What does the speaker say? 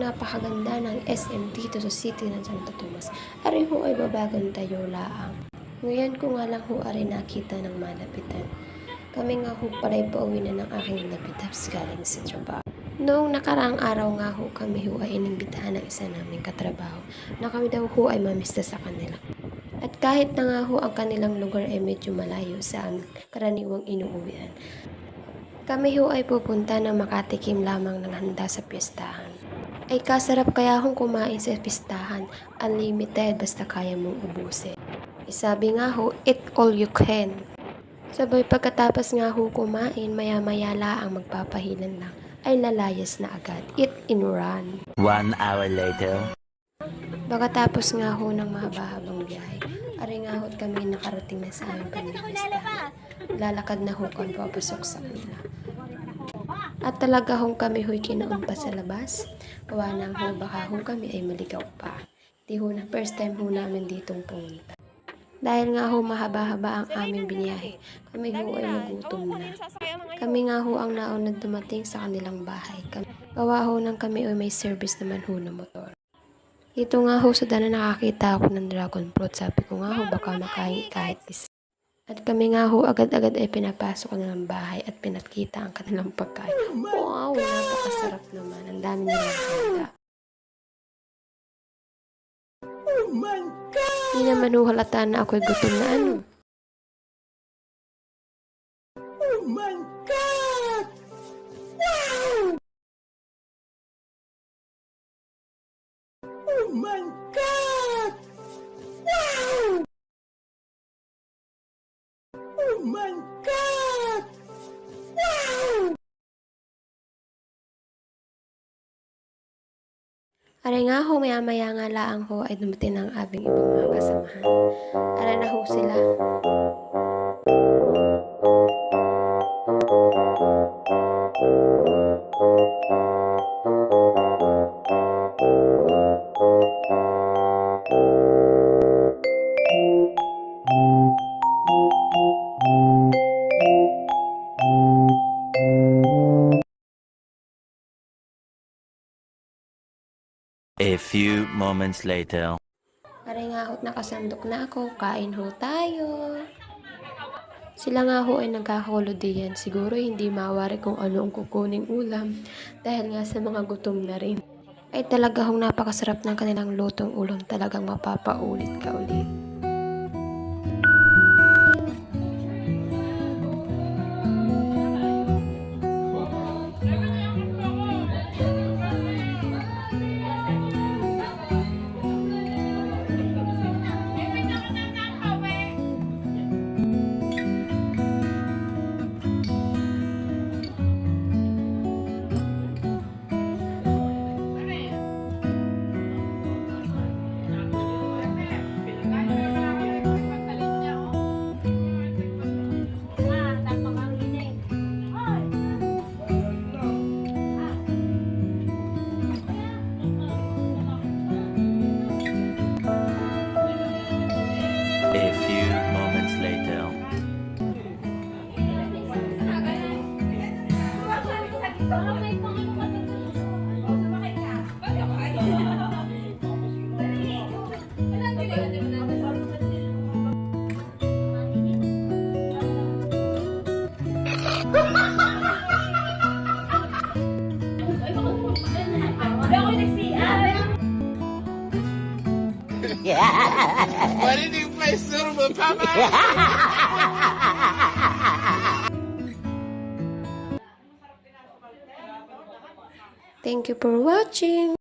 napakaganda ng SM dito sa city ng Santo Tomas. Ari ho ay babagang tayo laang. Ngayon ko nga lang ho ari nakita ng malapitan. Kami nga ho pala'y pauwi na ng aking lapitaps galing sa trabaho. Noong nakaraang araw nga ho kami ho ay inimbitahan ng isa naming katrabaho na kami daw ho ay mamista sa kanila. At kahit na nga ho ang kanilang lugar ay medyo malayo sa aming karaniwang inuuwian, kami ho ay pupunta na makatikim lamang ng handa sa piyestahan. Ay kasarap kaya hong kumain sa pistahan, unlimited basta kaya mong ubusin. Sabi nga ho, eat all you can. Sabay pagkatapos nga ho kumain, maya-maya laang magpapahilan lang, ay lalayas na agad, eat and run. 1 hour later. Pagkatapos nga ho ng mahaba-habang biyahe, ari nga ho kami nakarating na sa aming pamilistahan. Lalakad na ho kami papasok sa kanila. At talaga hong kami ho'y kinaon pa sa labas. Gawa nang ho baka ho kami ay maligaw pa. Di ho na first time ho namin ditong pumunta. Dahil nga ho mahaba-haba ang aming biniyahe, kami ho ay nagutom na. Kami nga ho ang naunang dumating sa kanilang bahay. Gawa ho nang kami ay may service naman ho na motor. Dito nga ho sa daan nakakita ako ng dragon fruit. Sabi ko nga ho baka makain kahit isa. At kami nga ho agad-agad ay pinapasok na ng bahay at pinakita ang kanilang pagkain. Wow, napakasarap naman. Ang dami nilang handa. Oh my God! Hindi naman ho halata na ako'y gutom na ano. Oh my God! Wow! Oh my God! Wow! Oh my God! Wow! Aray nga ho, maya-maya nga laang ho ay dumating ang aming ibang mga kasamahan. Aray na ho sila. A few moments later. Aray nga ho't nakasandok na ako, kain ho tayo. Sila nga ho ay nagkakakulo diyan. Siguro hindi mawari kung ano ang kukuning ulam dahil nga sa mga gutom na rin. Ay talaga hong napakasarap ng kanilang lutong ulam, talagang mapapaulit ka ulit. A few moments later. Why didn't you play Silver Papa? Thank you for watching!